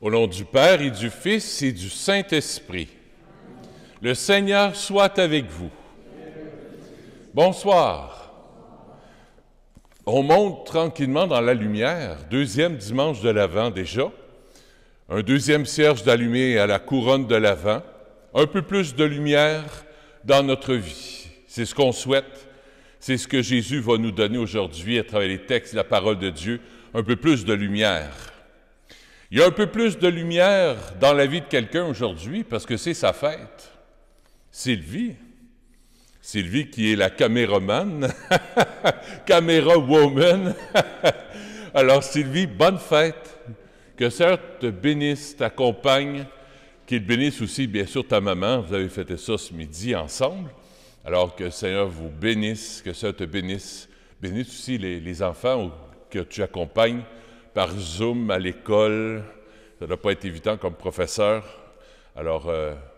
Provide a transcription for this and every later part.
Au nom du Père et du Fils et du Saint-Esprit. Le Seigneur soit avec vous. Bonsoir. On monte tranquillement dans la lumière, deuxième dimanche de l'Avent déjà, un deuxième cierge d'allumé à la couronne de l'Avent, un peu plus de lumière dans notre vie. C'est ce qu'on souhaite, c'est ce que Jésus va nous donner aujourd'hui à travers les textes, la parole de Dieu, un peu plus de lumière. Il y a un peu plus de lumière dans la vie de quelqu'un aujourd'hui parce que c'est sa fête. Sylvie qui est la caméraman, caméra woman. Alors Sylvie, bonne fête. Que le Seigneur te bénisse, t'accompagne, qu'il bénisse aussi bien sûr ta maman. Vous avez fêté ça ce midi ensemble. Alors que le Seigneur vous bénisse, que le Seigneur te bénisse. Bénisse aussi les enfants que tu accompagnes par Zoom à l'école. Ça ne doit pas être évident comme professeur. Alors,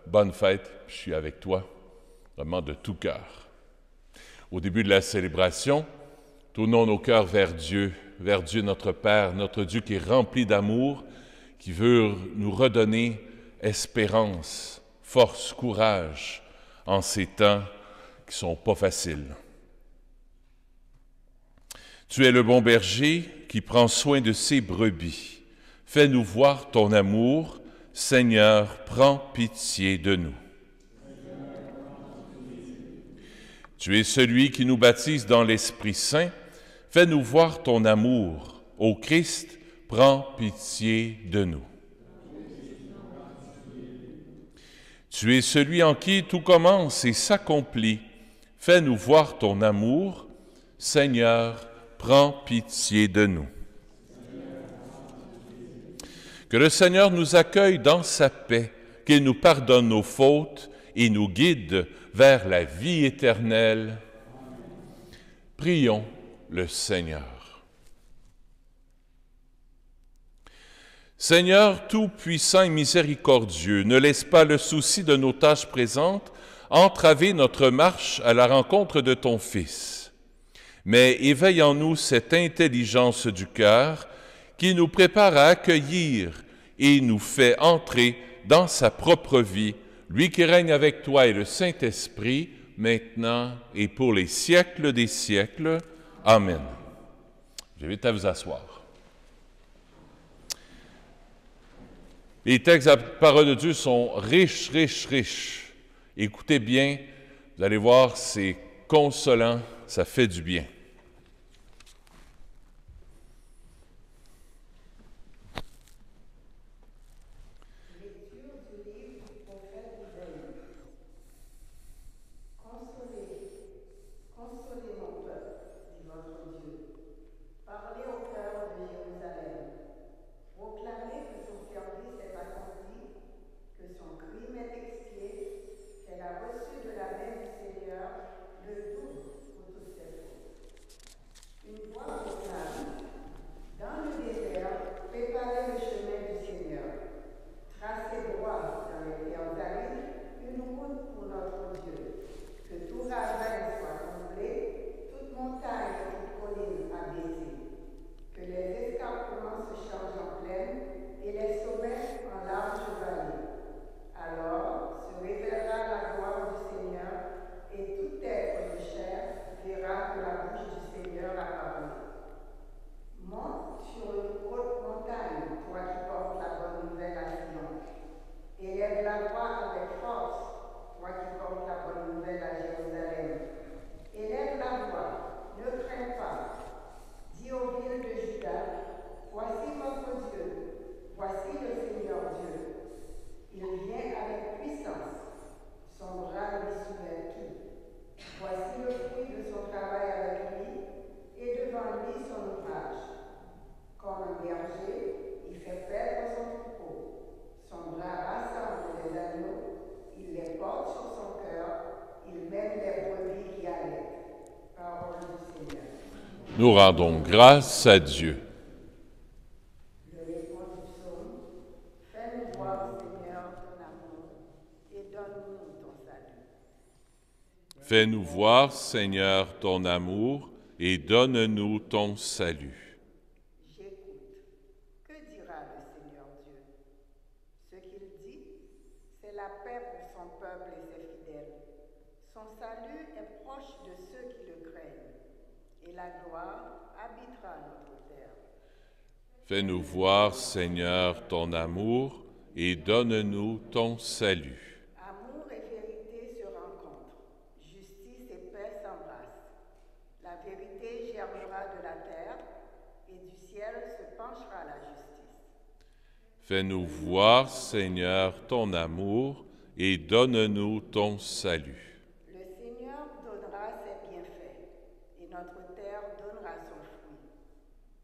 bonne fête, je suis avec toi, vraiment de tout cœur. Au début de la célébration, tournons nos cœurs vers Dieu notre Père, notre Dieu qui est rempli d'amour, qui veut nous redonner espérance, force, courage en ces temps qui ne sont pas faciles. Tu es le bon berger qui prend soin de ses brebis. Fais-nous voir ton amour. Seigneur, prends pitié de nous. Tu es celui qui nous baptise dans l'Esprit Saint. Fais-nous voir ton amour. Ô Christ, prends pitié de nous. Tu es celui en qui tout commence et s'accomplit. Fais-nous voir ton amour. Seigneur, prends pitié de nous. Que le Seigneur nous accueille dans sa paix, qu'il nous pardonne nos fautes et nous guide vers la vie éternelle. Prions le Seigneur. Seigneur tout-puissant et miséricordieux, ne laisse pas le souci de nos tâches présentes entraver notre marche à la rencontre de ton Fils. Mais éveille en nous cette intelligence du cœur qui nous prépare à accueillir et nous fait entrer dans sa propre vie, lui qui règne avec toi et le Saint-Esprit, maintenant et pour les siècles des siècles. Amen. J'invite à vous asseoir. Les textes de la parole de Dieu sont riches, riches, riches. Écoutez bien, vous allez voir, c'est consolant, ça fait du bien. Nous rendons grâce à Dieu. Fais-nous voir, Seigneur, ton amour et donne-nous ton salut. Fais-nous voir, Seigneur, ton amour et donne-nous ton salut. J'écoute. Que dira le Seigneur Dieu? la paix pour son peuple et ses fidèles. Son salut est proche de ceux qui le craignent, et la gloire habitera notre terre. Fais-nous voir, Seigneur, ton amour et donne-nous ton salut. Amour et vérité se rencontrent, justice et paix s'embrassent. La vérité germera de la terre, et du ciel se penchera la justice. Fais-nous voir, Seigneur, ton amour et donne-nous ton salut. Le Seigneur donnera ses bienfaits, et notre terre donnera son fruit.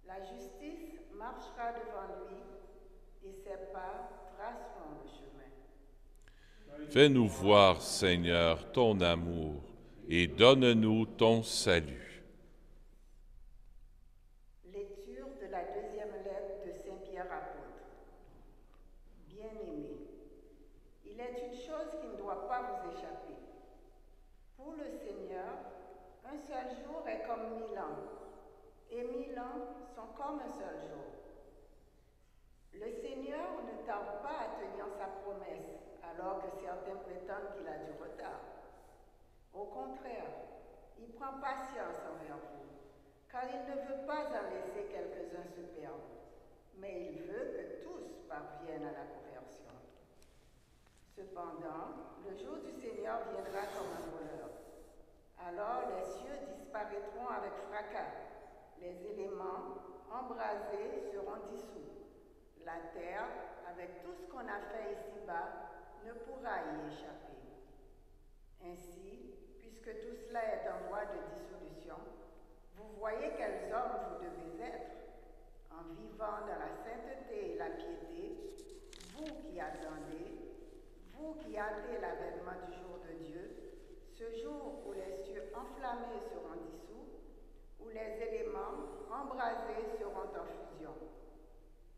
La justice marchera devant lui, et ses pas traceront le chemin. Fais-nous voir, Seigneur, ton amour et donne-nous ton salut. Lecture de la deuxième lettre de Saint Pierre apôtre. Bien-aimés, il est une chose qui ne doit pas vous échapper. Pour le Seigneur, un seul jour est comme 1000 ans, et 1000 ans sont comme un seul jour. Le Seigneur ne tarde pas à tenir sa promesse, alors que certains prétendent qu'il a du retard. Au contraire, il prend patience envers vous, car il ne veut pas en laisser quelques-uns se perdre, mais il veut que tous parviennent à la conversion. Cependant, le jour du Seigneur viendra comme un voleur. Alors les cieux disparaîtront avec fracas, les éléments embrasés seront dissous. La terre, avec tout ce qu'on a fait ici-bas, ne pourra y échapper. Ainsi, puisque tout cela est en voie de dissolution, vous voyez quels hommes vous devez être, en vivant dans la sainteté et la piété, vous qui attendez, vous qui hâtez l'avènement du jour de Dieu, ce jour où les cieux enflammés seront dissous, où les éléments embrasés seront en fusion.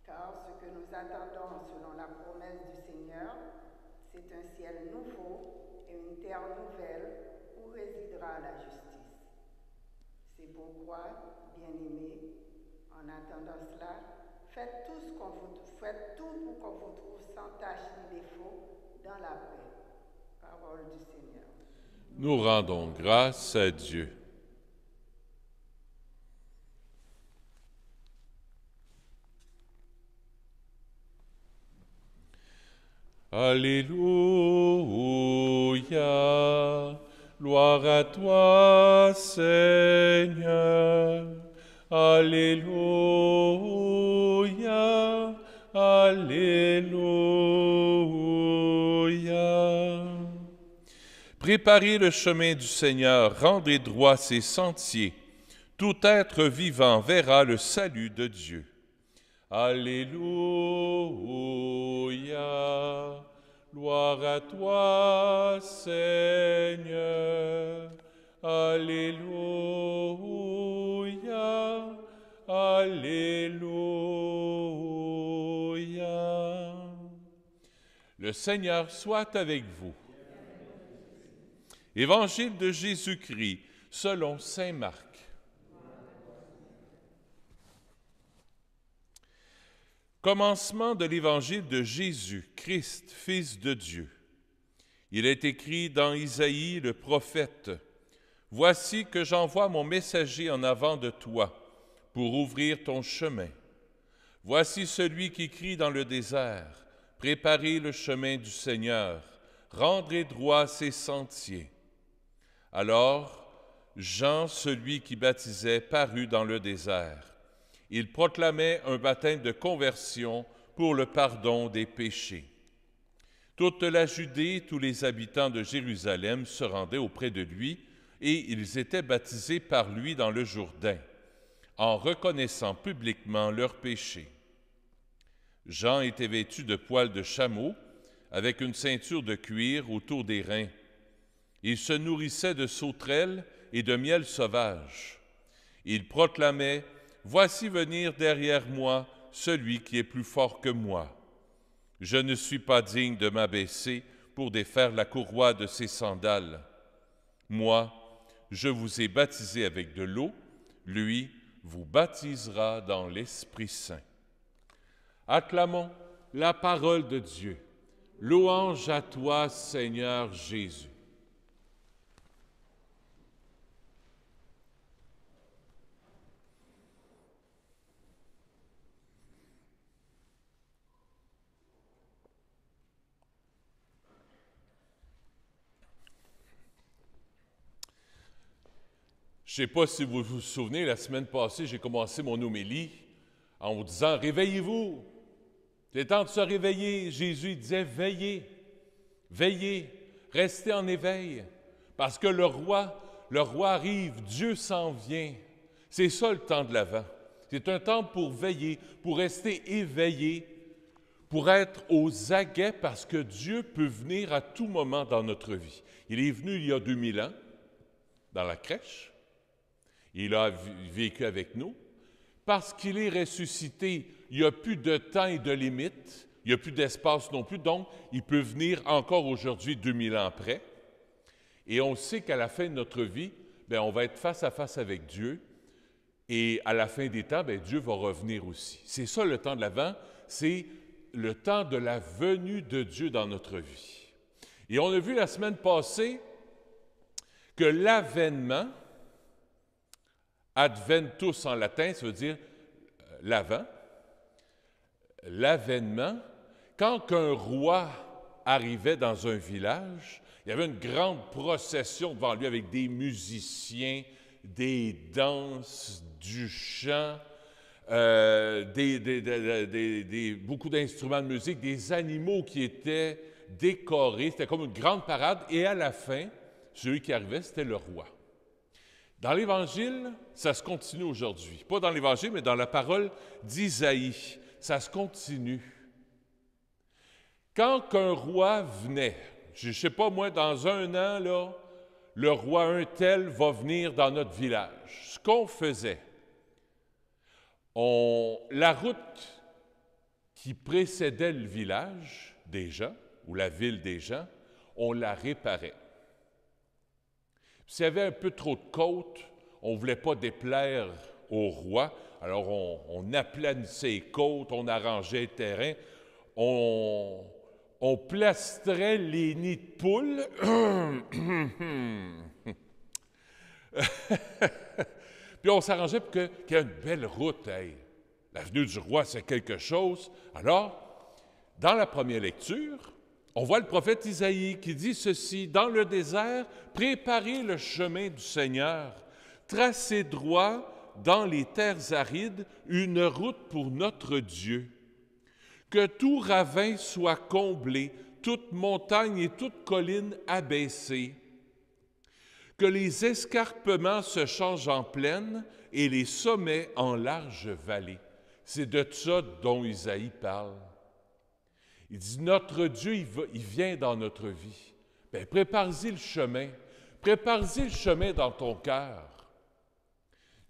Car ce que nous attendons selon la promesse du Seigneur, c'est un ciel nouveau et une terre nouvelle où résidera la justice. C'est pourquoi, bien-aimés, en attendant cela, faites tout pour qu'on vous trouve sans tache ni défaut dans la paix. Parole du Seigneur. Nous rendons grâce à Dieu. Alléluia, gloire à toi, Seigneur. Alléluia, alléluia. Préparez le chemin du Seigneur, rendez droit ses sentiers. Tout être vivant verra le salut de Dieu. Alléluia, gloire à toi, Seigneur. Alléluia, alléluia. Le Seigneur soit avec vous. Évangile de Jésus-Christ selon saint Marc. Commencement de l'évangile de Jésus-Christ, Fils de Dieu. Il est écrit dans Isaïe le prophète, « Voici que j'envoie mon messager en avant de toi pour ouvrir ton chemin. Voici celui qui crie dans le désert, préparez le chemin du Seigneur, rendrez droit ses sentiers. » Alors, Jean, celui qui baptisait, parut dans le désert. Il proclamait un baptême de conversion pour le pardon des péchés. Toute la Judée, tous les habitants de Jérusalem se rendaient auprès de lui et ils étaient baptisés par lui dans le Jourdain, en reconnaissant publiquement leurs péchés. Jean était vêtu de poils de chameau, avec une ceinture de cuir autour des reins. Il se nourrissait de sauterelles et de miel sauvage. Il proclamait « Voici venir derrière moi celui qui est plus fort que moi. Je ne suis pas digne de m'abaisser pour défaire la courroie de ses sandales. Moi, je vous ai baptisé avec de l'eau, lui vous baptisera dans l'Esprit Saint. » Acclamons la parole de Dieu. Louange à toi, Seigneur Jésus. Je ne sais pas si vous vous souvenez, la semaine passée, j'ai commencé mon homélie en vous disant « Réveillez-vous! » C'est temps de se réveiller. Jésus disait « Veillez, veillez, restez en éveil, parce que le roi arrive, Dieu s'en vient. » C'est ça le temps de l'Avent. C'est un temps pour veiller, pour rester éveillé, pour être aux aguets, parce que Dieu peut venir à tout moment dans notre vie. Il est venu il y a 2000 ans, dans la crèche. Il a vécu avec nous. Parce qu'il est ressuscité, il n'y a plus de temps et de limite, il n'y a plus d'espace non plus, donc il peut venir encore aujourd'hui, 2000 ans après. Et on sait qu'à la fin de notre vie, bien, on va être face à face avec Dieu, et à la fin des temps, bien, Dieu va revenir aussi. C'est ça le temps de l'Avent, c'est le temps de la venue de Dieu dans notre vie. Et on a vu la semaine passée que l'avènement, adventus en latin, ça veut dire l'avant. L'avènement, quand un roi arrivait dans un village, il y avait une grande procession devant lui avec des musiciens, des danses, du chant, beaucoup d'instruments de musique, des animaux qui étaient décorés. C'était comme une grande parade. Et à la fin, celui qui arrivait, c'était le roi. Dans l'Évangile, ça se continue aujourd'hui. Pas dans l'Évangile, mais dans la parole d'Isaïe. Ça se continue. Quand un roi venait, je ne sais pas moi, dans un an, là, le roi un tel va venir dans notre village. Ce qu'on faisait, la route qui précédait le village des gens, ou la ville des gens, on la réparait. S'il y avait un peu trop de côtes, on ne voulait pas déplaire au roi, alors on aplanissait les côtes, on arrangeait le terrain, on plastrait les nids de poules. Puis on s'arrangeait pour qu'il y ait une belle route. Hey, l'avenue du roi, c'est quelque chose. Alors, dans la première lecture, on voit le prophète Isaïe qui dit ceci, « Dans le désert, préparez le chemin du Seigneur, tracez droit dans les terres arides une route pour notre Dieu. Que tout ravin soit comblé, toute montagne et toute colline abaissée. Que les escarpements se changent en plaine et les sommets en larges vallées. » C'est de ça dont Isaïe parle. Il dit, notre Dieu, il vient dans notre vie. Bien, prépare-y le chemin. Prépare-y le chemin dans ton cœur.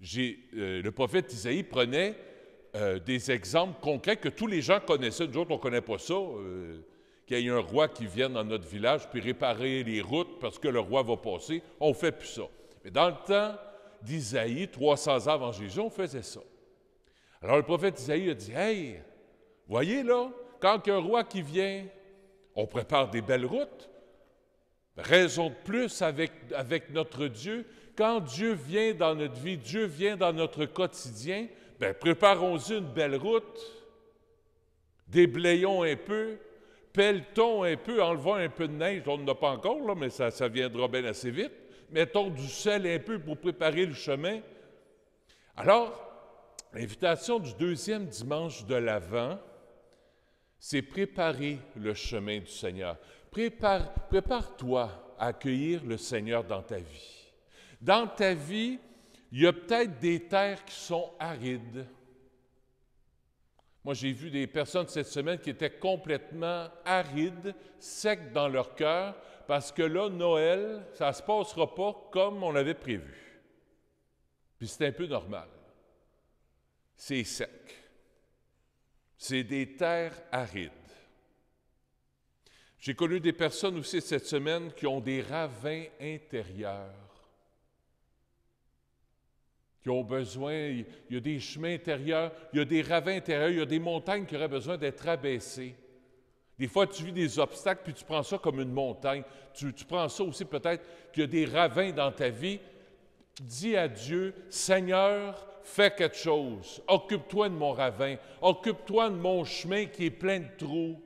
Le prophète Isaïe prenait des exemples concrets que tous les gens connaissaient. Nous autres, on ne connaît pas ça. Qu'il y ait un roi qui vienne dans notre village puis réparer les routes parce que le roi va passer. On ne fait plus ça. Mais dans le temps d'Isaïe, 300 ans avant Jésus, on faisait ça. Alors le prophète Isaïe a dit, « Hey, voyez là, quand il y a un roi qui vient, on prépare des belles routes. Raison de plus avec notre Dieu. Quand Dieu vient dans notre vie, Dieu vient dans notre quotidien, bien, préparons-y une belle route, déblayons un peu, pelletons un peu, enlevons un peu de neige. On n'en a pas encore, là, mais ça viendra bien assez vite. Mettons du sel un peu pour préparer le chemin. » Alors, l'invitation du deuxième dimanche de l'Avent, c'est préparer le chemin du Seigneur. Prépare-toi à accueillir le Seigneur dans ta vie. Dans ta vie, il y a peut-être des terres qui sont arides. Moi, j'ai vu des personnes cette semaine qui étaient complètement arides, secs dans leur cœur, parce que là, Noël, ça ne se passera pas comme on l'avait prévu. Puis c'est un peu normal. C'est sec. C'est des terres arides. J'ai connu des personnes aussi cette semaine qui ont des ravins intérieurs, qui ont besoin, il y a des chemins intérieurs, il y a des ravins intérieurs, il y a des montagnes qui auraient besoin d'être abaissées. Des fois, tu vis des obstacles, puis tu prends ça comme une montagne. Tu prends ça aussi peut-être qu'il y a des ravins dans ta vie. Dis à Dieu, Seigneur, fais quelque chose. Occupe-toi de mon ravin. Occupe-toi de mon chemin qui est plein de trous.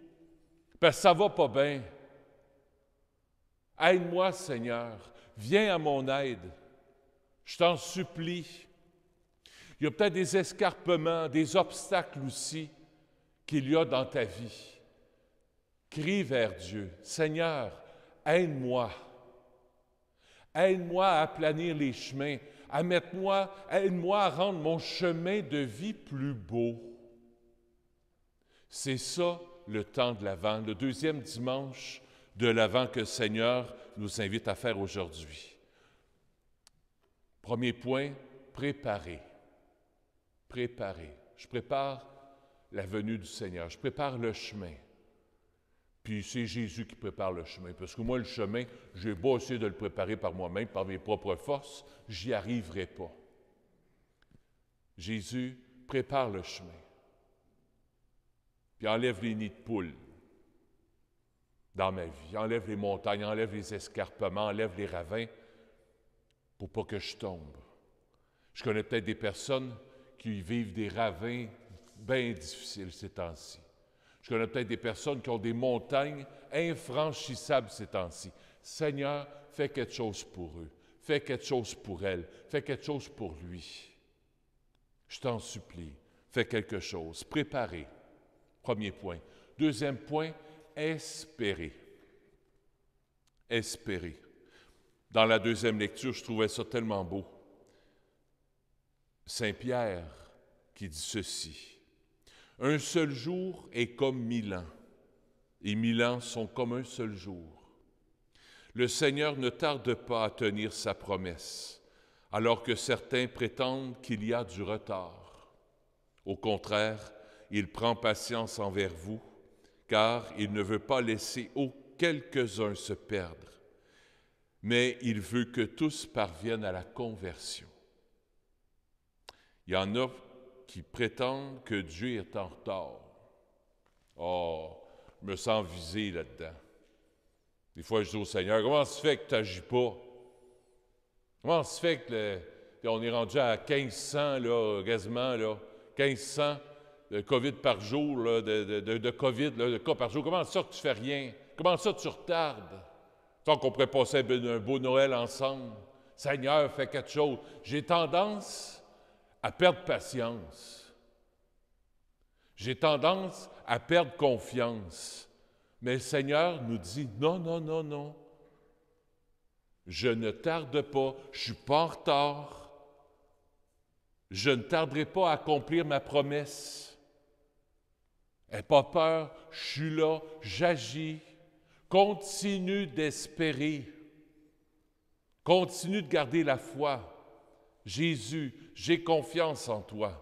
Parce que ça va pas bien. Aide-moi, Seigneur. Viens à mon aide. Je t'en supplie. Il y a peut-être des escarpements, des obstacles aussi qu'il y a dans ta vie. Crie vers Dieu. Seigneur, aide-moi. Aide-moi à aplanir les chemins, aide-moi à rendre mon chemin de vie plus beau. C'est ça le temps de l'Avent, le deuxième dimanche de l'Avent que le Seigneur nous invite à faire aujourd'hui. Premier point, préparer. Préparer. Je prépare la venue du Seigneur, je prépare le chemin. Puis c'est Jésus qui prépare le chemin. Parce que moi, le chemin, j'ai beau essayer de le préparer par moi-même, par mes propres forces, j'y arriverai pas. Jésus prépare le chemin. Puis enlève les nids de poules dans ma vie. Enlève les montagnes, enlève les escarpements, enlève les ravins pour pas que je tombe. Je connais peut-être des personnes qui vivent des ravins bien difficiles ces temps-ci. Je connais peut-être des personnes qui ont des montagnes infranchissables ces temps-ci. Seigneur, fais quelque chose pour eux. Fais quelque chose pour elles. Fais quelque chose pour lui. Je t'en supplie. Fais quelque chose. Préparer. Premier point. Deuxième point, espérer. Espérer. Dans la deuxième lecture, je trouvais ça tellement beau. Saint Pierre qui dit ceci. Un seul jour est comme 1000 ans, et 1000 ans sont comme un seul jour. Le Seigneur ne tarde pas à tenir sa promesse, alors que certains prétendent qu'il y a du retard. Au contraire, il prend patience envers vous, car il ne veut pas laisser quelques-uns se perdre, mais il veut que tous parviennent à la conversion. Il y en a qui prétendent que Dieu est en retard. Oh, je me sens visé là-dedans. Des fois, je dis au Seigneur, comment ça se fait que tu n'agis pas? Comment ça se fait qu'on est rendu à 1500, là, quasiment, là, 1500 de COVID par jour, là, de COVID, là, de cas par jour. Comment ça que tu fais rien? Comment ça tu retardes? Tant qu'on pourrait passer un beau Noël ensemble. Seigneur, fais quelque chose. J'ai tendance à perdre patience. J'ai tendance à perdre confiance. Mais le Seigneur nous dit, non, non, non, non. Je ne tarde pas, je ne suis pas en retard. Je ne tarderai pas à accomplir ma promesse. N'aie pas peur, je suis là, j'agis. Continue d'espérer. Continue de garder la foi. Jésus, j'ai confiance en toi.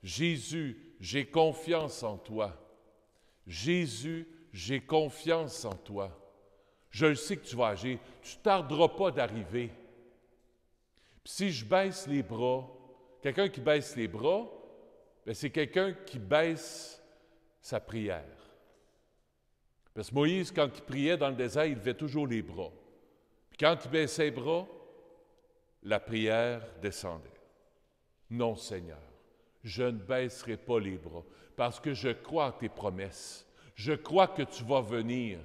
Jésus, j'ai confiance en toi. Jésus, j'ai confiance en toi. Je le sais que tu vas agir. Tu ne tarderas pas d'arriver. Puis si je baisse les bras, quelqu'un qui baisse les bras, bien, c'est quelqu'un qui baisse sa prière. Parce que Moïse, quand il priait dans le désert, il levait toujours les bras. Puis quand il baissait les bras, la prière descendait. Non, Seigneur, je ne baisserai pas les bras parce que je crois en tes promesses. Je crois que tu vas venir.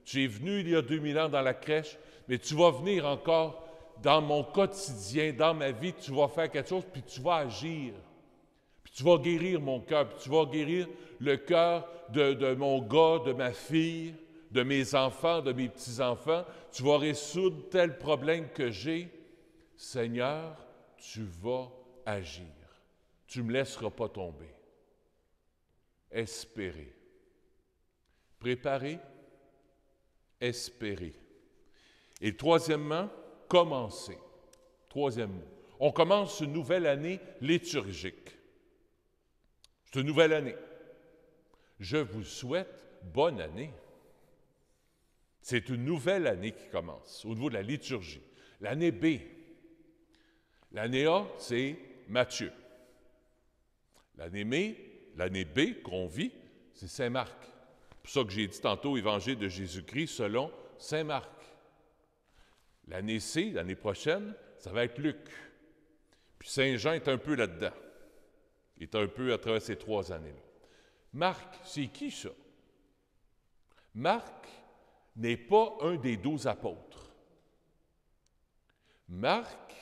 Tu es venu il y a 2000 ans dans la crèche, mais tu vas venir encore dans mon quotidien, dans ma vie. Tu vas faire quelque chose, puis tu vas agir. Puis tu vas guérir mon cœur, puis tu vas guérir le cœur de mon gars, de ma fille, de mes enfants, de mes petits-enfants. Tu vas résoudre tel problème que j'ai. Seigneur, tu vas agir. Tu ne me laisseras pas tomber. Espérer. Préparer, espérer. Et troisièmement, commencer. Troisième mot. On commence une nouvelle année liturgique. C'est une nouvelle année. Je vous souhaite bonne année. C'est une nouvelle année qui commence au niveau de la liturgie. L'année B. L'année A, c'est Matthieu. L'année B qu'on vit, c'est Saint-Marc. C'est pour ça que j'ai dit tantôt Évangile de Jésus-Christ selon saint Marc. L'année C, l'année prochaine, ça va être Luc. Puis Saint Jean est un peu là-dedans. Il est un peu à travers ces 3 années-là. Marc, c'est qui ça? Marc n'est pas un des 12 apôtres. Marc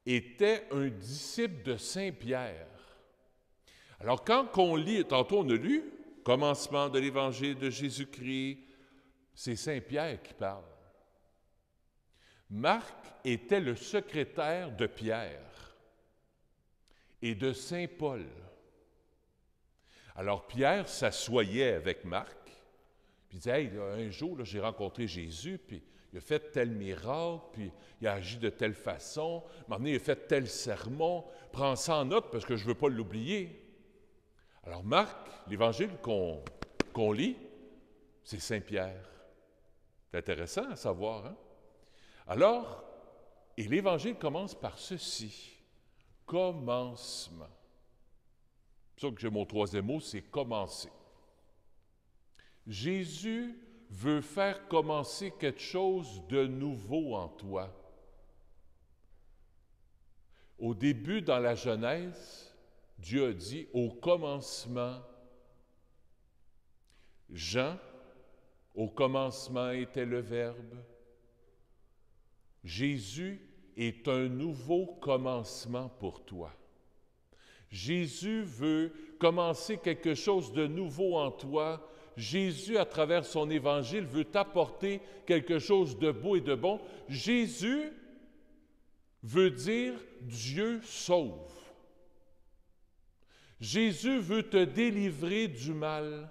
était un disciple de Saint Pierre. Alors quand on lit, tantôt on a lu, commencement de l'Évangile de Jésus-Christ, c'est Saint Pierre qui parle. Marc était le secrétaire de Pierre et de Saint Paul. Alors Pierre s'assoyait avec Marc, puis il disait, « Hey, un jour, là, j'ai rencontré Jésus, puis il a fait tel miracle, puis il a agi de telle façon, à un moment donné, il a fait tel sermon, prends ça en note parce que je ne veux pas l'oublier. » Alors Marc, l'Évangile qu'on lit, c'est Saint Pierre. C'est intéressant à savoir, hein? Alors, et l'Évangile commence par ceci, commencement. C'est pour ça que j'ai mon 3e mot, c'est commencer. Jésus veut faire commencer quelque chose de nouveau en toi. Au début, dans la Genèse, Dieu a dit, au commencement, Jean, au commencement était le Verbe. Jésus est un nouveau commencement pour toi. Jésus veut commencer quelque chose de nouveau en toi. Jésus, à travers son Évangile, veut t'apporter quelque chose de beau et de bon. Jésus veut dire Dieu sauve. Jésus veut te délivrer du mal.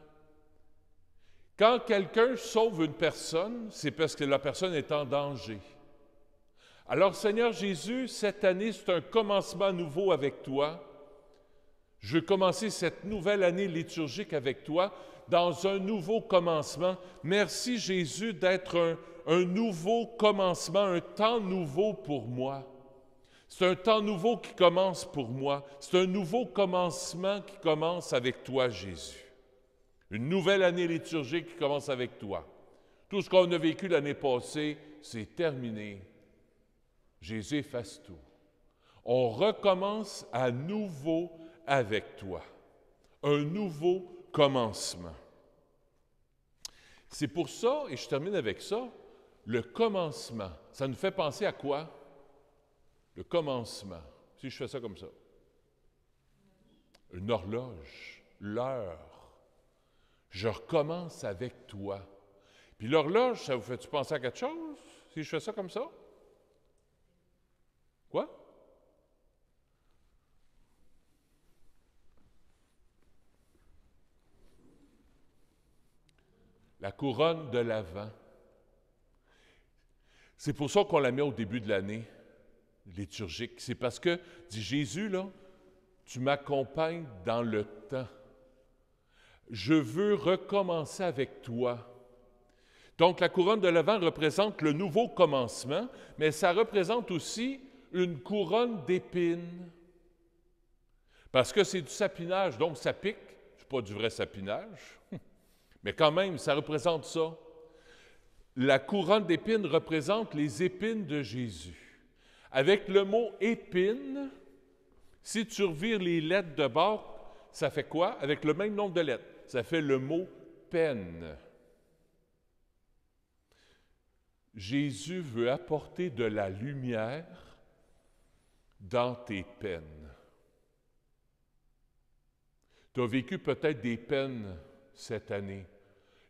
Quand quelqu'un sauve une personne, c'est parce que la personne est en danger. Alors, Seigneur Jésus, cette année, c'est un commencement nouveau avec toi. Je veux commencer cette nouvelle année liturgique avec toi dans un nouveau commencement. Merci, Jésus, d'être un nouveau commencement, un temps nouveau pour moi. C'est un temps nouveau qui commence pour moi. C'est un nouveau commencement qui commence avec toi, Jésus. Une nouvelle année liturgique qui commence avec toi. Tout ce qu'on a vécu l'année passée, c'est terminé. Jésus efface tout. On recommence à nouveau avec toi. Un nouveau commencement. C'est pour ça, et je termine avec ça, le commencement. Ça nous fait penser à quoi? Le commencement. Si je fais ça comme ça. Une horloge, l'heure. Je recommence avec toi. Puis l'horloge, ça vous fait-tu penser à quelque chose? Si je fais ça comme ça? Quoi? La couronne de l'Avent. C'est pour ça qu'on la met au début de l'année liturgique. C'est parce que, dit Jésus, là, tu m'accompagnes dans le temps. Je veux recommencer avec toi. Donc, la couronne de l'Avent représente le nouveau commencement, mais ça représente aussi une couronne d'épines. Parce que c'est du sapinage, donc ça pique. C'est pas du vrai sapinage, mais quand même, ça représente ça. La couronne d'épines représente les épines de Jésus. Avec le mot épine, si tu revires les lettres de bord, ça fait quoi? Avec le même nombre de lettres, ça fait le mot peine. Jésus veut apporter de la lumière dans tes peines. Tu as vécu peut-être des peines cette année.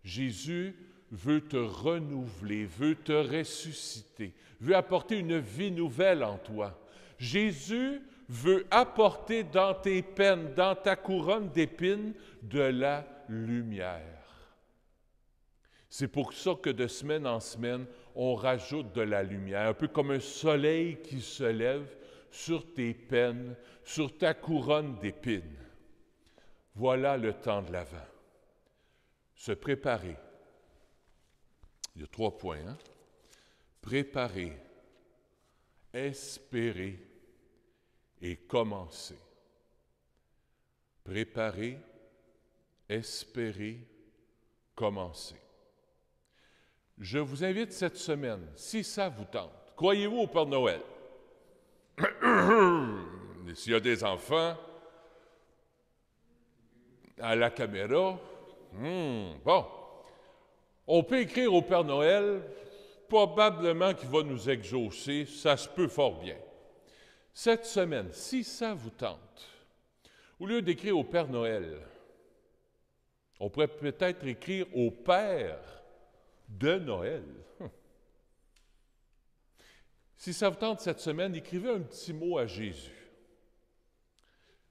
Jésus veut te renouveler, veut te ressusciter, veut apporter une vie nouvelle en toi. Jésus veut apporter dans tes peines, dans ta couronne d'épines, de la lumière. C'est pour ça que de semaine en semaine, on rajoute de la lumière, un peu comme un soleil qui se lève sur tes peines, sur ta couronne d'épines. Voilà le temps de l'Avent. Se préparer. Il y a 3 points, hein? Préparer, espérer et commencer. Préparer, espérer, commencer. Je vous invite cette semaine, si ça vous tente, croyez-vous au Père Noël? Et s'il y a des enfants, à la caméra, bon, on peut écrire au Père Noël, probablement qu'il va nous exaucer, ça se peut fort bien. Cette semaine, si ça vous tente, au lieu d'écrire au Père Noël, on pourrait peut-être écrire au Père de Noël. Si ça vous tente cette semaine, écrivez un petit mot à Jésus.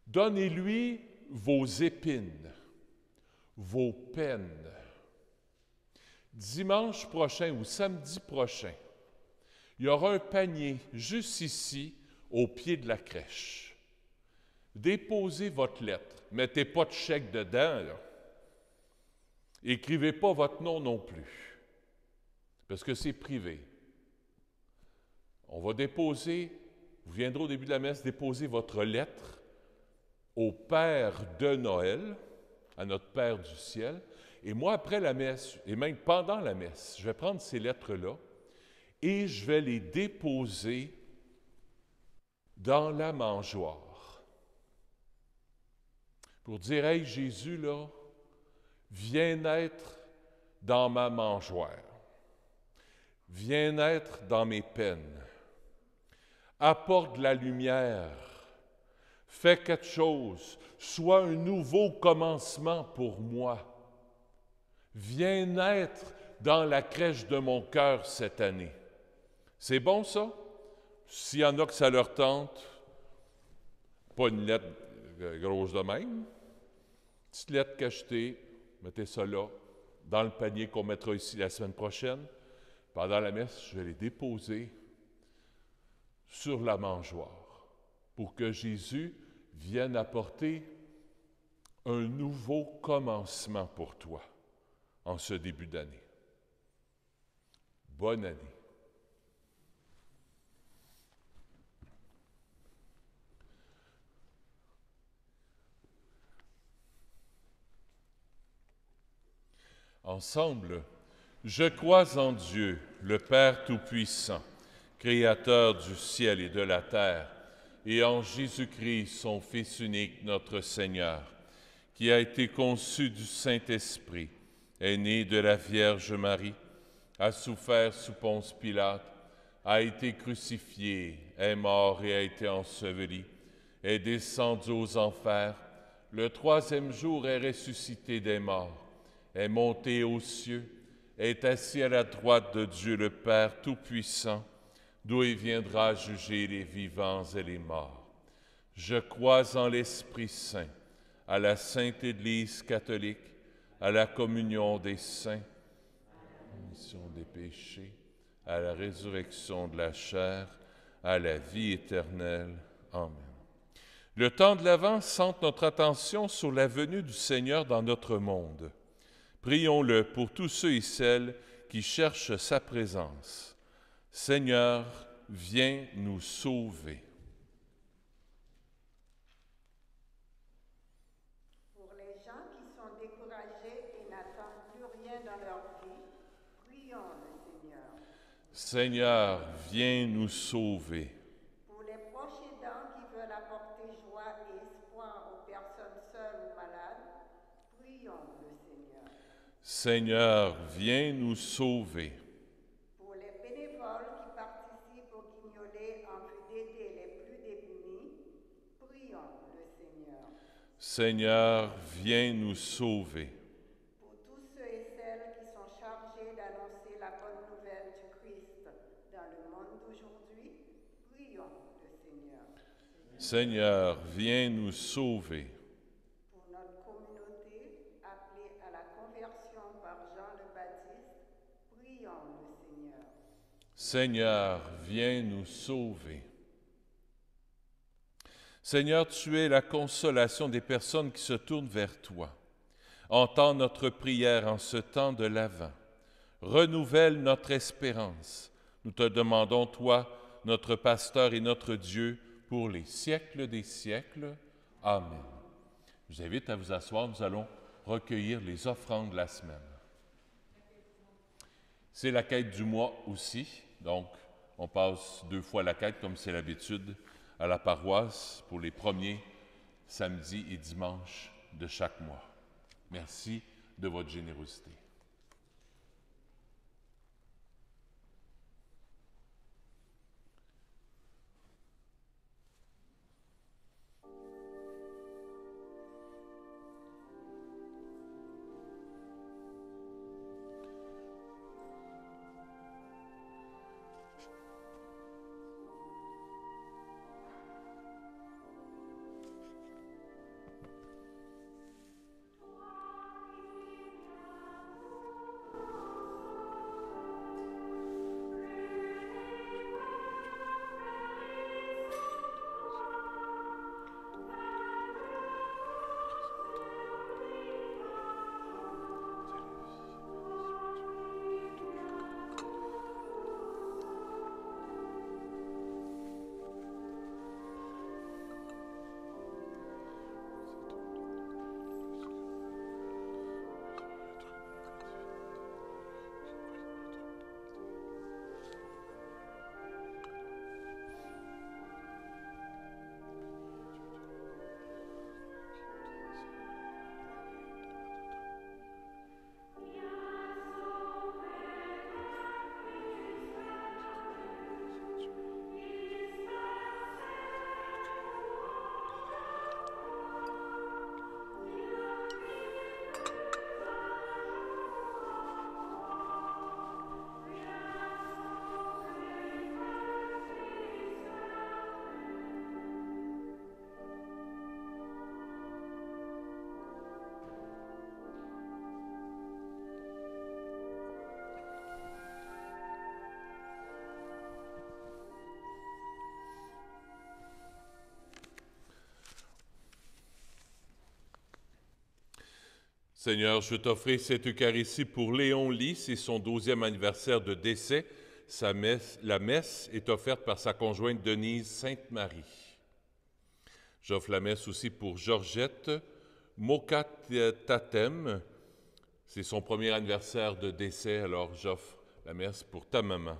Donnez-lui vos épines, vos peines. Dimanche prochain ou samedi prochain, il y aura un panier juste ici, au pied de la crèche. Déposez votre lettre. Mettez pas de chèque dedans, là. Écrivez pas votre nom non plus, parce que c'est privé. On va déposer, vous viendrez au début de la messe déposer votre lettre au Père de Noël, à notre Père du ciel, et moi, après la messe, et même pendant la messe, je vais prendre ces lettres-là et je vais les déposer dans la mangeoire pour dire, « Hey, Jésus, là, viens naître dans ma mangeoire, viens naître dans mes peines, apporte de la lumière, fais quelque chose, sois un nouveau commencement pour moi. Viens naître dans la crèche de mon cœur cette année. » C'est bon, ça? S'il y en a que ça leur tente, pas une lettre grosse de même, petite lettre cachetée, mettez ça là, dans le panier qu'on mettra ici la semaine prochaine. Pendant la messe, je vais les déposer sur la mangeoire pour que Jésus vienne apporter un nouveau commencement pour toi en ce début d'année. Bonne année. Ensemble, je crois en Dieu, le Père Tout-Puissant, Créateur du ciel et de la terre, et en Jésus-Christ, son Fils unique, notre Seigneur, qui a été conçu du Saint-Esprit, est né de la Vierge Marie, a souffert sous Ponce Pilate, a été crucifié, est mort et a été enseveli, est descendu aux enfers, le troisième jour est ressuscité des morts, est monté aux cieux, est assis à la droite de Dieu le Père Tout-Puissant, d'où il viendra juger les vivants et les morts. Je crois en l'Esprit Saint, à la Sainte Église catholique, à la communion des saints, à la rémission des péchés, à la résurrection de la chair, à la vie éternelle. Amen. Le temps de l'Avent centre notre attention sur la venue du Seigneur dans notre monde. Prions-le pour tous ceux et celles qui cherchent sa présence. Seigneur, viens nous sauver. Pour les gens qui sont découragés et n'attendent plus rien dans leur vie, prions le Seigneur. Seigneur, viens nous sauver. Pour les proches aidants qui veulent apporter joie et espoir aux personnes seules ou malades, prions le Seigneur. Seigneur, viens nous sauver. Pour les bénévoles qui participent au guignolé en vue d'aider les plus démunis, prions le Seigneur. Seigneur, viens nous sauver. Pour tous ceux et celles qui sont chargés d'annoncer la bonne nouvelle du Christ dans le monde d'aujourd'hui, prions le Seigneur. Seigneur, viens nous sauver. Pour notre communauté appelée à la conversion par Jean le Baptiste, prions le Seigneur. Seigneur, viens nous sauver. Seigneur, tu es la consolation des personnes qui se tournent vers toi. Entends notre prière en ce temps de l'Avent. Renouvelle notre espérance. Nous te demandons, toi, notre pasteur et notre Dieu, pour les siècles des siècles. Amen. Je vous invite à vous asseoir. Nous allons recueillir les offrandes de la semaine. C'est la quête du mois aussi, donc on passe 2 fois la quête, comme c'est l'habitude, à la paroisse pour les premiers samedis et dimanches de chaque mois. Merci de votre générosité. Seigneur, je t'offre cette Eucharistie pour Léon Lys et son 12e anniversaire de décès. La messe est offerte par sa conjointe Denise Sainte-Marie. J'offre la messe aussi pour Georgette Mokatatem. C'est son premier anniversaire de décès, alors j'offre la messe pour ta maman.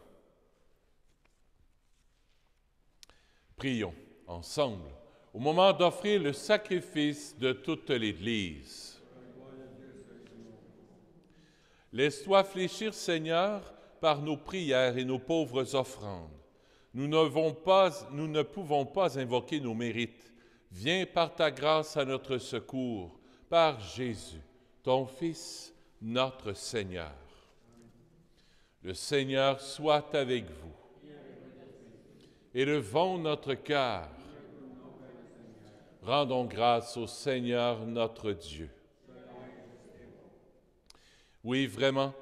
Prions ensemble au moment d'offrir le sacrifice de toute l'Église. Laisse-toi fléchir, Seigneur, par nos prières et nos pauvres offrandes. Nous ne pouvons pas invoquer nos mérites. Viens par ta grâce à notre secours, par Jésus, ton Fils, notre Seigneur. Le Seigneur soit avec vous. Élevons notre cœur. Rendons grâce au Seigneur notre Dieu. Oui, vraiment,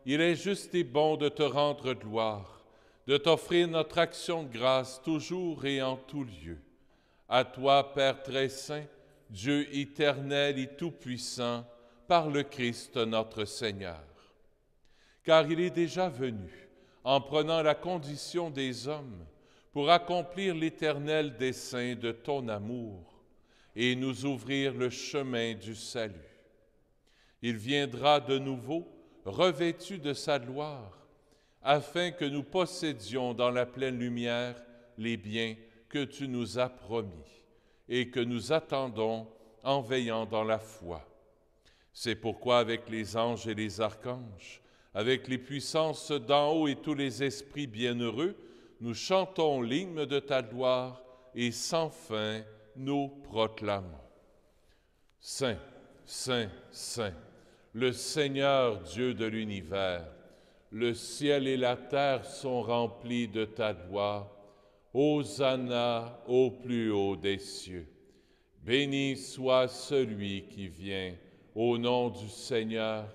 il est juste et bon de te rendre gloire, de t'offrir notre action de grâce toujours et en tout lieu. À toi, Père très saint, Dieu éternel et tout-puissant, par le Christ notre Seigneur. Car il est déjà venu, en prenant la condition des hommes, pour accomplir l'éternel dessein de ton amour et nous ouvrir le chemin du salut. Il viendra de nouveau, revêtu de sa gloire, afin que nous possédions dans la pleine lumière les biens que tu nous as promis et que nous attendons en veillant dans la foi. C'est pourquoi avec les anges et les archanges, avec les puissances d'en haut et tous les esprits bienheureux, nous chantons l'hymne de ta gloire et sans fin nous proclamons. Saint, Saint, Saint, le Seigneur Dieu de l'univers, le ciel et la terre sont remplis de ta gloire. Hosanna au plus haut des cieux. Béni soit celui qui vient au nom du Seigneur.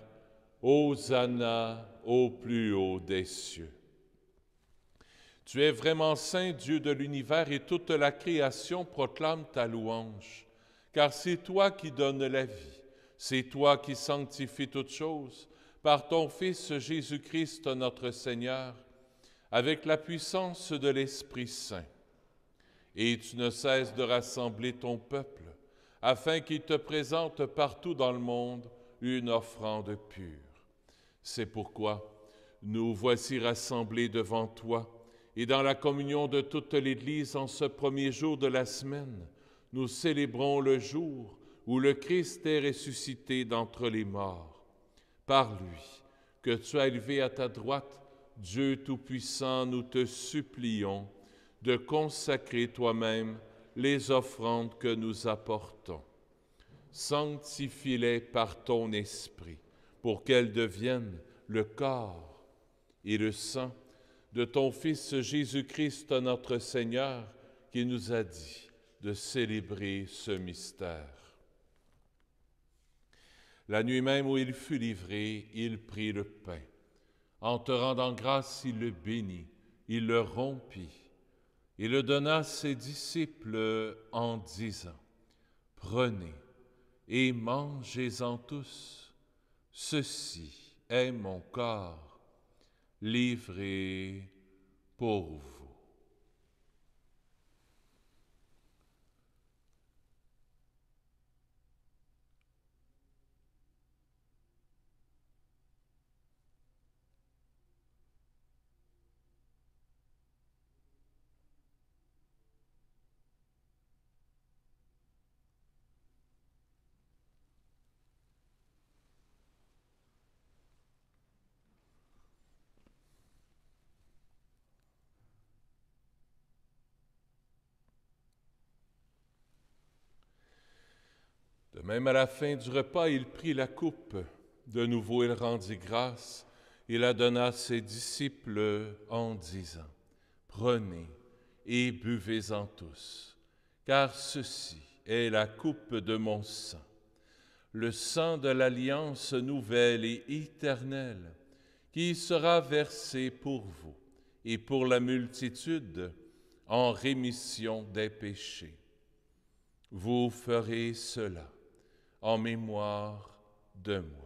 Hosanna au plus haut des cieux. Tu es vraiment saint, Dieu de l'univers, et toute la création proclame ta louange, car c'est toi qui donnes la vie. C'est toi qui sanctifies toutes choses, par ton Fils Jésus-Christ notre Seigneur, avec la puissance de l'Esprit Saint. Et tu ne cesses de rassembler ton peuple, afin qu'il te présente partout dans le monde une offrande pure. C'est pourquoi nous voici rassemblés devant toi, et dans la communion de toute l'Église en ce premier jour de la semaine, nous célébrons le jour où le Christ est ressuscité d'entre les morts. Par lui, que tu as élevé à ta droite, Dieu Tout-Puissant, nous te supplions de consacrer toi-même les offrandes que nous apportons. Sanctifie-les par ton Esprit, pour qu'elles deviennent le corps et le sang de ton Fils Jésus-Christ, notre Seigneur, qui nous a dit de célébrer ce mystère. La nuit même où il fut livré, il prit le pain. En te rendant grâce, il le bénit, il le rompit, et le donna à ses disciples en disant, « Prenez et mangez-en tous, ceci est mon corps, livré pour vous. » De même, à la fin du repas, il prit la coupe. De nouveau, il rendit grâce et la donna à ses disciples en disant, « Prenez et buvez-en tous, car ceci est la coupe de mon sang, le sang de l'alliance nouvelle et éternelle, qui sera versé pour vous et pour la multitude en rémission des péchés. Vous ferez cela en mémoire de moi. »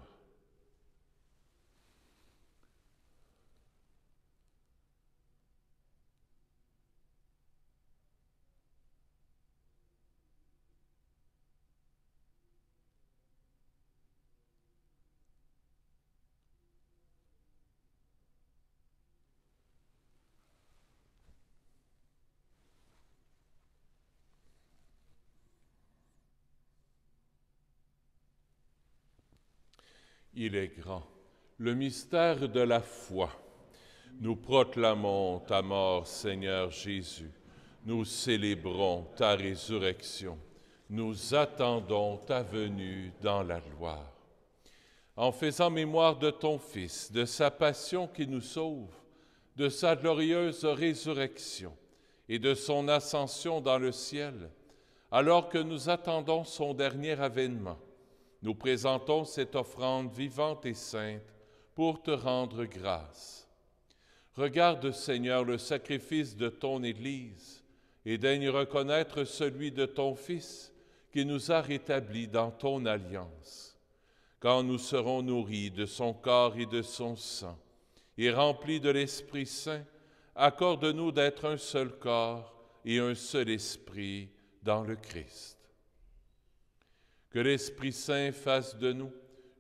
Il est grand, le mystère de la foi. Nous proclamons ta mort, Seigneur Jésus. Nous célébrons ta résurrection. Nous attendons ta venue dans la gloire. En faisant mémoire de ton Fils, de sa passion qui nous sauve, de sa glorieuse résurrection et de son ascension dans le ciel, alors que nous attendons son dernier avènement, nous présentons cette offrande vivante et sainte pour te rendre grâce. Regarde, Seigneur, le sacrifice de ton Église et daigne reconnaître celui de ton Fils qui nous a rétablis dans ton alliance. Quand nous serons nourris de son corps et de son sang et remplis de l'Esprit Saint, accorde-nous d'être un seul corps et un seul esprit dans le Christ. Que l'Esprit Saint fasse de nous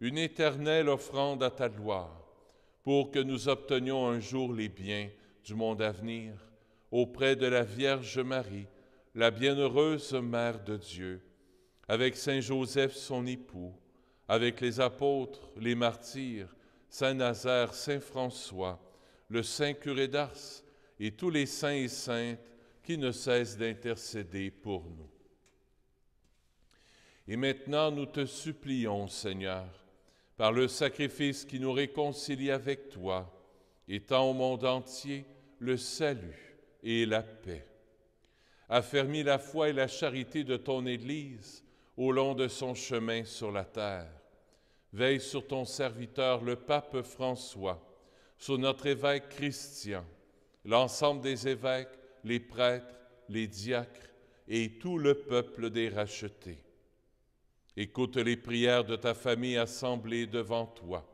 une éternelle offrande à ta gloire, pour que nous obtenions un jour les biens du monde à venir, auprès de la Vierge Marie, la bienheureuse Mère de Dieu, avec Saint Joseph son époux, avec les apôtres, les martyrs, Saint Nazaire, Saint François, le Saint curé d'Ars et tous les saints et saintes qui ne cessent d'intercéder pour nous. Et maintenant, nous te supplions, Seigneur, par le sacrifice qui nous réconcilie avec toi, étends au monde entier le salut et la paix. Affermis la foi et la charité de ton Église au long de son chemin sur la terre. Veille sur ton serviteur, le pape François, sur notre évêque Christian, l'ensemble des évêques, les prêtres, les diacres et tout le peuple des rachetés. Écoute les prières de ta famille assemblée devant toi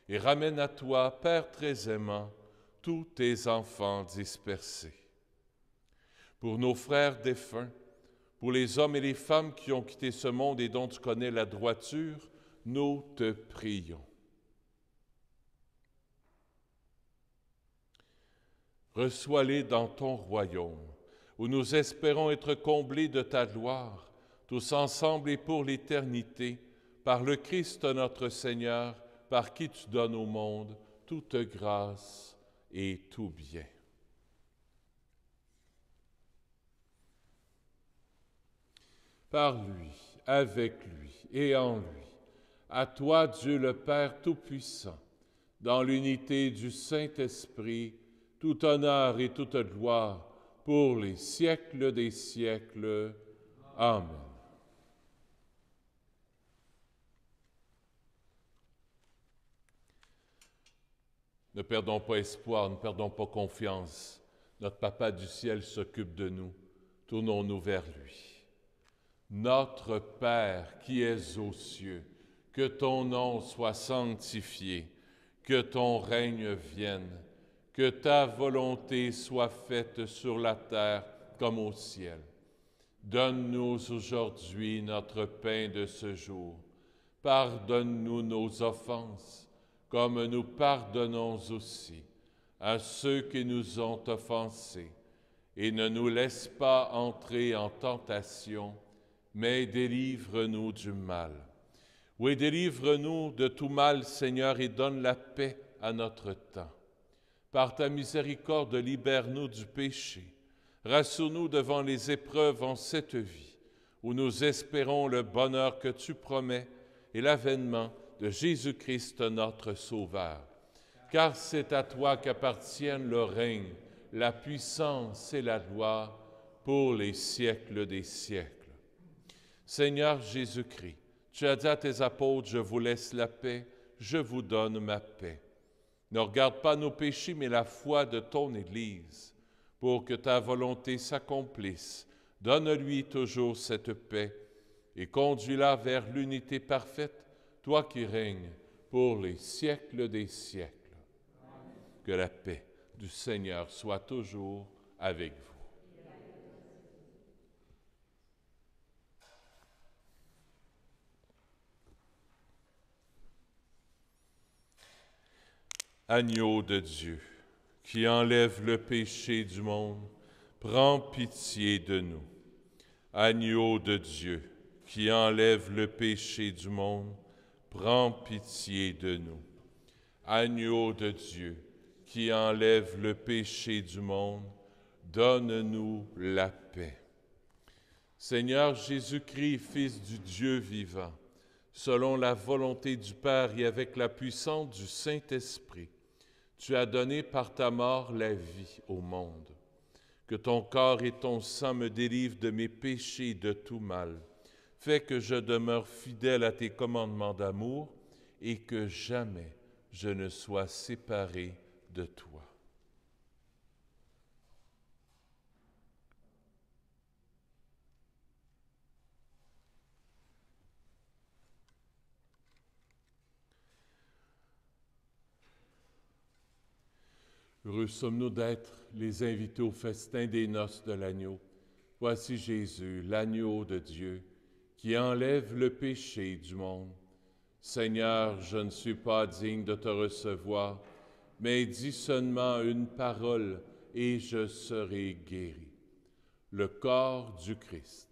et ramène à toi, Père très aimant, tous tes enfants dispersés. Pour nos frères défunts, pour les hommes et les femmes qui ont quitté ce monde et dont tu connais la droiture, nous te prions. Reçois-les dans ton royaume, où nous espérons être comblés de ta gloire, tous ensemble et pour l'éternité, par le Christ notre Seigneur, par qui tu donnes au monde toute grâce et tout bien. Par lui, avec lui et en lui, à toi Dieu le Père Tout-Puissant, dans l'unité du Saint-Esprit, tout honneur et toute gloire pour les siècles des siècles. Amen. Ne perdons pas espoir, ne perdons pas confiance. Notre Papa du ciel s'occupe de nous. Tournons-nous vers lui. Notre Père qui es aux cieux, que ton nom soit sanctifié, que ton règne vienne, que ta volonté soit faite sur la terre comme au ciel. Donne-nous aujourd'hui notre pain de ce jour. Pardonne-nous nos offenses, comme nous pardonnons aussi à ceux qui nous ont offensés. Et ne nous laisse pas entrer en tentation, mais délivre-nous du mal. Oui, délivre-nous de tout mal, Seigneur, et donne la paix à notre temps. Par ta miséricorde, libère-nous du péché. Rassure-nous devant les épreuves en cette vie, où nous espérons le bonheur que tu promets et l'avènement de Jésus-Christ notre Sauveur. Car c'est à toi qu'appartiennent le règne, la puissance et la gloire pour les siècles des siècles. Seigneur Jésus-Christ, tu as dit à tes apôtres, je vous laisse la paix, je vous donne ma paix. Ne regarde pas nos péchés, mais la foi de ton Église, pour que ta volonté s'accomplisse. Donne-lui toujours cette paix et conduis-la vers l'unité parfaite, toi qui règnes pour les siècles des siècles. Amen. Que la paix du Seigneur soit toujours avec vous. Agneau de Dieu, qui enlève le péché du monde, prends pitié de nous. Agneau de Dieu, qui enlève le péché du monde, prends pitié de nous. Agneau de Dieu, qui enlève le péché du monde, donne-nous la paix. Seigneur Jésus-Christ, Fils du Dieu vivant, selon la volonté du Père et avec la puissance du Saint-Esprit, tu as donné par ta mort la vie au monde. Que ton corps et ton sang me délivrent de mes péchés et de tout mal. Fais que je demeure fidèle à tes commandements d'amour et que jamais je ne sois séparé de toi. Heureux sommes-nous d'être les invités au festin des noces de l'agneau. Voici Jésus, l'agneau de Dieu, qui enlève le péché du monde. Seigneur, je ne suis pas digne de te recevoir, mais dis seulement une parole et je serai guéri. Le corps du Christ.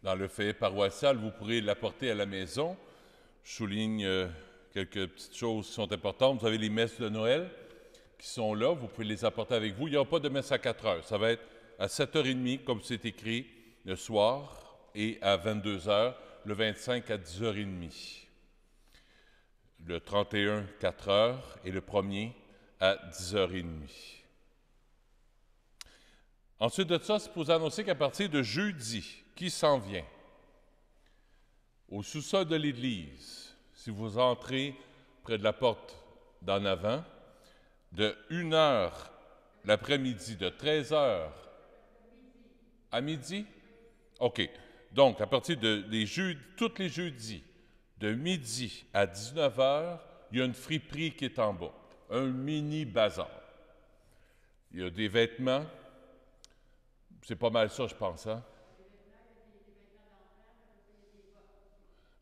dans le feuillet paroissial, vous pourrez l'apporter à la maison. Je souligne quelques petites choses qui sont importantes. Vous avez les messes de Noël qui sont là, vous pouvez les apporter avec vous. Il n'y aura pas de messe à 4 heures, ça va être à 7h30, comme c'est écrit, le soir, et à 22h, le 25 à 10h30. Le 31, 4 heures, et le 1er à 10h30. Ensuite de ça, c'est pour vous annoncer qu'à partir de jeudi, qui s'en vient, au sous-sol de l'Église, si vous entrez près de la porte d'en avant, de 1h l'après-midi, de 13h à midi? OK. Donc, à partir de tous les jeudis, de midi à 19h, il y a une friperie qui est en bas, un mini-bazar. Il y a des vêtements, c'est pas mal ça, je pense, hein?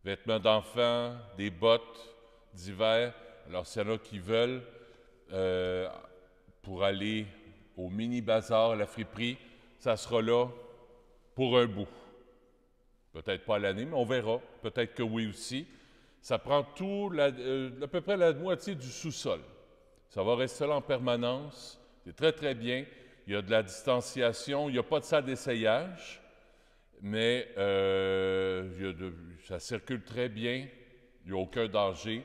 Vêtements d'enfants, des bottes d'hiver. Alors, s'il y en a qui veulent, pour aller au mini-bazar, à la friperie, ça sera là pour un bout. Peut-être pas à l'année, mais on verra. Peut-être que oui aussi. Ça prend à peu près la moitié du sous-sol. Ça va rester là en permanence. C'est très, très bien. Il y a de la distanciation. Il n'y a pas de salle d'essayage, mais ça circule très bien. Il n'y a aucun danger.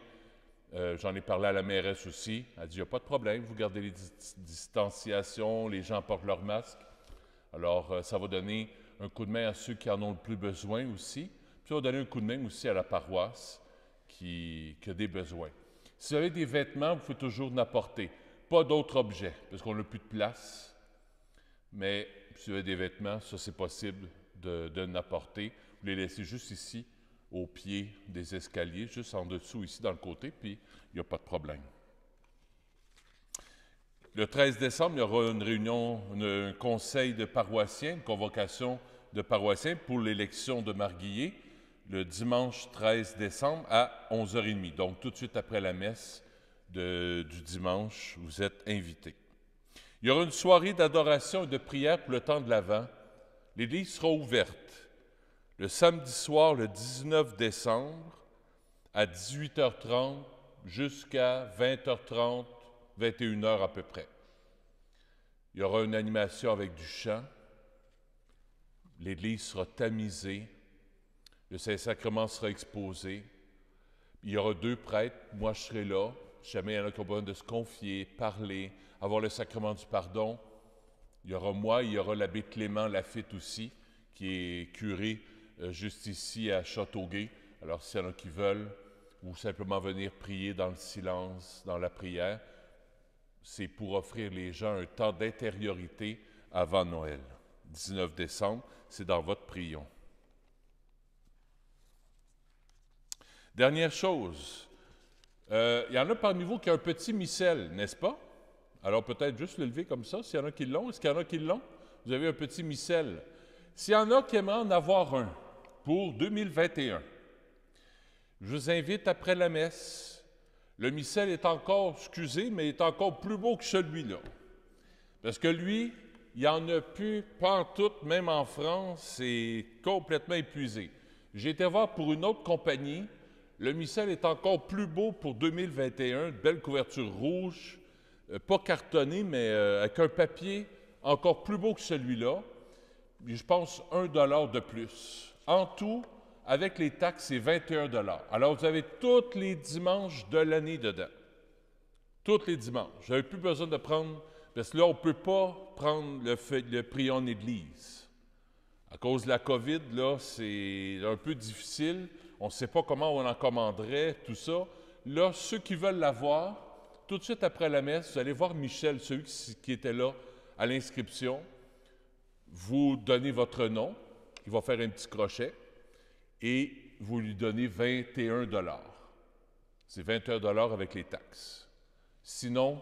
J'en ai parlé à la mairesse aussi. Elle dit, il n'y a pas de problème, vous gardez les distanciations, les gens portent leur masque. Alors, ça va donner un coup de main à ceux qui en ont le plus besoin aussi. Puis ça va donner un coup de main aussi à la paroisse qui a des besoins. Si vous avez des vêtements, vous pouvez toujours en apporter. Pas d'autres objets, parce qu'on n'a plus de place. Mais si vous avez des vêtements, ça c'est possible de n'apporter. Vous les laissez juste ici, au pied des escaliers, juste en dessous ici dans le côté, puis il n'y a pas de problème. Le 13 décembre, il y aura une réunion, un conseil de paroissiens, une convocation de paroissiens pour l'élection de Marguillier, le dimanche 13 décembre à 11h30. Donc, tout de suite après la messe du dimanche, vous êtes invités. Il y aura une soirée d'adoration et de prière pour le temps de l'Avent. L'église sera ouverte le samedi soir, le 19 décembre, à 18h30 jusqu'à 20h30, 21h à peu près. Il y aura une animation avec du chant. L'église sera tamisée. Le Saint-Sacrement sera exposé. Il y aura 2 prêtres. Moi, je serai là. Si jamais il y en a qui ont besoin de se confier, parler, avoir le sacrement du pardon. Il y aura moi, il y aura l'abbé Clément Lafitte aussi, qui est curé juste ici à Châteauguay. Alors, s'il y en a qui veulent, ou simplement venir prier dans le silence, dans la prière, c'est pour offrir les gens un temps d'intériorité avant Noël. 19 décembre, c'est dans votre prion. Dernière chose, il y en a parmi vous qui a un petit missel, n'est-ce pas? Alors peut-être juste le lever comme ça, s'il y en a qui l'ont. Est-ce qu'il y en a qui l'ont? Vous avez un petit missel. S'il y en a qui aimeraient en avoir un pour 2021, je vous invite après la messe. Le missel est encore, excusez, mais il est encore plus beau que celui-là. Parce que lui, il n'y en a plus, pas en tout, même en France, c'est complètement épuisé. J'ai été voir pour une autre compagnie. Le missel est encore plus beau pour 2021, belle couverture rouge, pas cartonné, mais avec un papier encore plus beau que celui-là. Je pense $1 de plus. En tout, avec les taxes, c'est 21 $. Alors, vous avez tous les dimanches de l'année dedans. Tous les dimanches. Vous n'avez plus besoin de prendre, parce que là, on ne peut pas prendre le prion église. À cause de la COVID, là, c'est un peu difficile. On ne sait pas comment on en commanderait, tout ça. Là, ceux qui veulent l'avoir, tout de suite après la messe, vous allez voir Michel, celui qui était là à l'inscription. Vous donnez votre nom, il va faire un petit crochet, et vous lui donnez 21 $. C'est 21 $ avec les taxes. Sinon,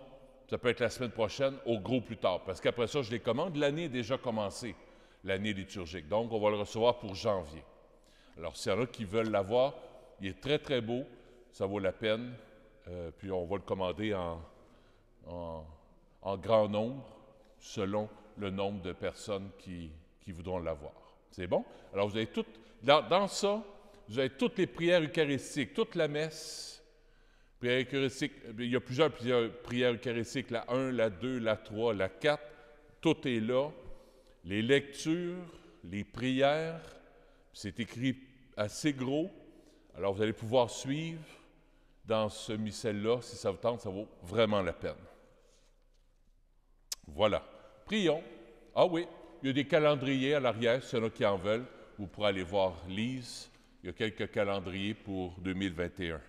ça peut être la semaine prochaine, au gros plus tard, parce qu'après ça, je les commande. L'année est déjà commencée, l'année liturgique. Donc, on va le recevoir pour janvier. Alors, s'il y en a qui veulent l'avoir, il est très, très beau, ça vaut la peine. Puis, on va le commander en grand nombre, selon le nombre de personnes qui voudront l'avoir. C'est bon? Alors, vous avez dans ça, vous avez toutes les prières eucharistiques, toute la messe. Prière eucharistique, il y a plusieurs prières eucharistiques, la 1, la 2, la 3, la 4. Tout est là. Les lectures, les prières, c'est écrit assez gros. Alors, vous allez pouvoir suivre dans ce missel-là. Si ça vous tente, ça vaut vraiment la peine. Voilà. Prions. Ah oui, il y a des calendriers à l'arrière, s'il y en a qui en veulent. Vous pourrez aller voir Lise. Il y a quelques calendriers pour 2021,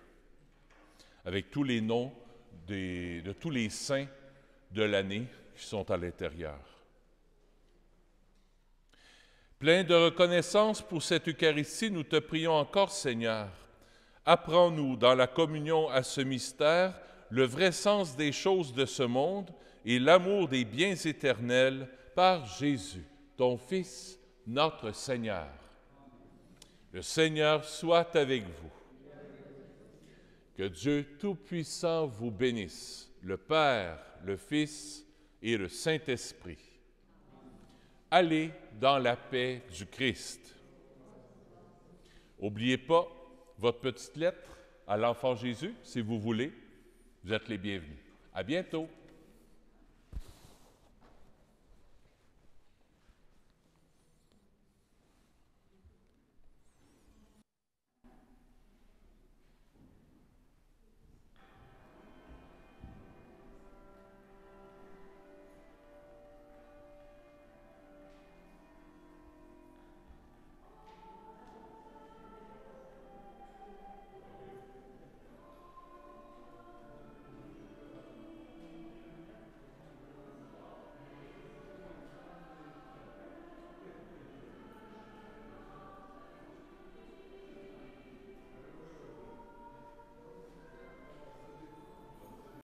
avec tous les noms de tous les saints de l'année qui sont à l'intérieur. Plein de reconnaissance pour cette Eucharistie, nous te prions encore, Seigneur. Apprends-nous dans la communion à ce mystère le vrai sens des choses de ce monde et l'amour des biens éternels par Jésus, ton Fils, notre Seigneur. Le Seigneur soit avec vous. Que Dieu Tout-Puissant vous bénisse, le Père, le Fils et le Saint-Esprit. Allez dans la paix du Christ. N'oubliez pas votre petite lettre à l'Enfant Jésus, si vous voulez. Vous êtes les bienvenus. À bientôt.